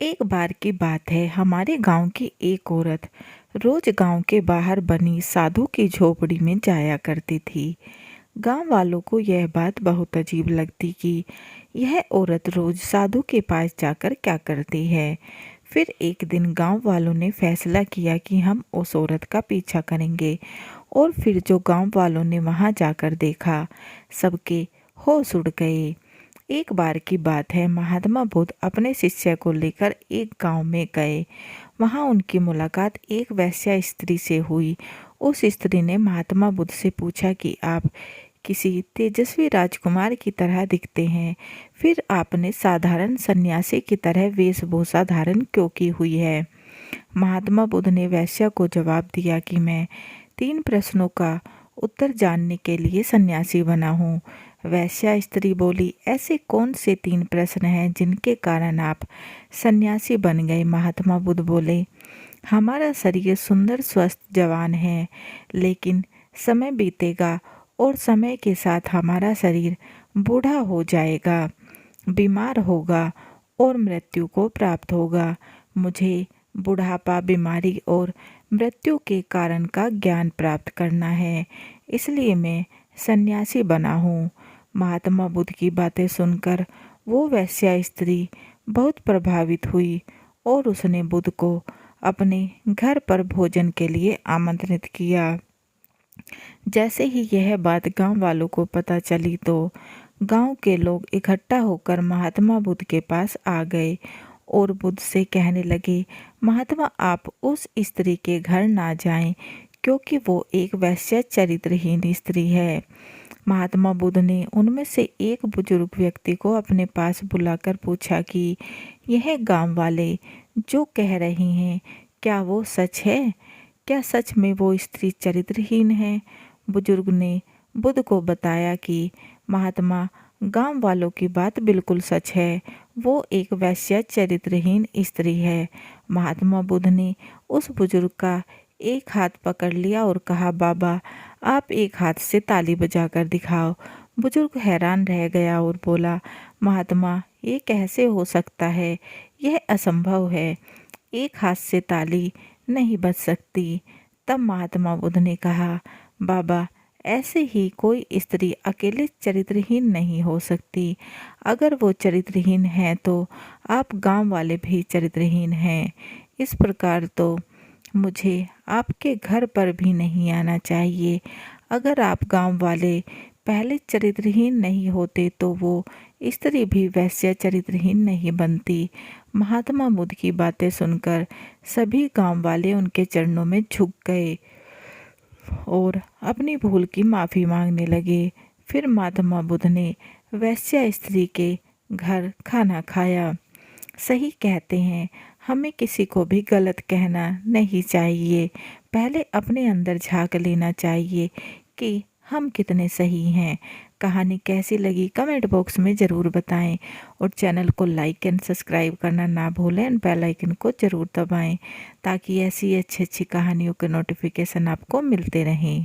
एक बार की बात है, हमारे गांव की एक औरत रोज गांव के बाहर बनी साधु की झोपड़ी में जाया करती थी। गांव वालों को यह बात बहुत अजीब लगती कि यह औरत रोज साधु के पास जाकर क्या करती है। फिर एक दिन गांव वालों ने फैसला किया कि हम उस औरत का पीछा करेंगे। और फिर जो गांव वालों ने वहां जाकर देखा, सबके होश उड़ गए। एक बार की बात है, महात्मा बुद्ध अपने शिष्य को लेकर एक गांव में गए। वहां उनकी मुलाकात एक वेश्या स्त्री से हुई। उस स्त्री ने महात्मा बुद्ध से पूछा कि आप किसी तेजस्वी राजकुमार की तरह दिखते हैं, फिर आपने साधारण सन्यासी की तरह वेशभूषा धारण क्यों की हुई है। महात्मा बुद्ध ने वेश्या को जवाब दिया कि मैं 3 प्रश्नों का उत्तर जानने के लिए सन्यासी बना हूँ। वेश्या स्त्री बोली, ऐसे कौन से 3 प्रश्न हैं जिनके कारण आप सन्यासी बन गए। महात्मा बुद्ध बोले, हमारा शरीर सुंदर स्वस्थ जवान है, लेकिन समय बीतेगा और समय के साथ हमारा शरीर बूढ़ा हो जाएगा, बीमार होगा और मृत्यु को प्राप्त होगा। मुझे बुढ़ापा, बीमारी और मृत्यु के कारण का ज्ञान प्राप्त करना है, इसलिए मैं सन्यासी बना हूँ। महात्मा बुद्ध की बातें सुनकर वो वेश्या स्त्री बहुत प्रभावित हुई और उसने बुद्ध को अपने घर पर भोजन के लिए आमंत्रित किया। जैसे ही यह बात गांव वालों को पता चली तो गांव के लोग इकट्ठा होकर महात्मा बुद्ध के पास आ गए और बुद्ध से कहने लगे, महात्मा आप उस स्त्री के घर ना जाएं, क्योंकि वो एक वैश्य चरित्रहीन स्त्री है। महात्मा बुद्ध ने उनमें से एक बुजुर्ग व्यक्ति को अपने पास बुलाकर पूछा कि यह गांव वाले जो कह रहे हैं, क्या वो सच है? क्या सच में वो स्त्री चरित्रहीन है? बुजुर्ग ने बुद्ध को बताया कि महात्मा, गांव वालों की बात बिल्कुल सच है, वो एक वैश्य चरित्रहीन स्त्री है। महात्मा बुद्ध ने उस बुजुर्ग का एक हाथ पकड़ लिया और कहा, बाबा आप एक हाथ से ताली बजाकर दिखाओ। बुजुर्ग हैरान रह गया और बोला, महात्मा ये कैसे हो सकता है, यह असंभव है, एक हाथ से ताली नहीं बज सकती। तब महात्मा बुद्ध ने कहा, बाबा ऐसे ही कोई स्त्री अकेले चरित्रहीन नहीं हो सकती। अगर वो चरित्रहीन है तो आप गांव वाले भी चरित्रहीन हैं। इस प्रकार तो मुझे आपके घर पर भी नहीं आना चाहिए। अगर आप गांव वाले पहले चरित्रहीन नहीं होते तो वो स्त्री भी वैश्य चरित्रहीन नहीं बनती। महात्मा बुद्ध की बातें सुनकर सभी गांव वाले उनके चरणों में झुक गए और अपनी भूल की माफ़ी मांगने लगे। फिर महात्मा बुद्ध ने वैश्या स्त्री के घर खाना खाया। सही कहते हैं, हमें किसी को भी गलत कहना नहीं चाहिए। पहले अपने अंदर झांक लेना चाहिए कि हम कितने सही हैं। कहानी कैसी लगी कमेंट बॉक्स में ज़रूर बताएं और चैनल को लाइक एंड सब्सक्राइब करना ना भूलें और बेल आइकन को ज़रूर दबाएं ताकि ऐसी अच्छी अच्छी कहानियों के नोटिफिकेशन आपको मिलते रहें।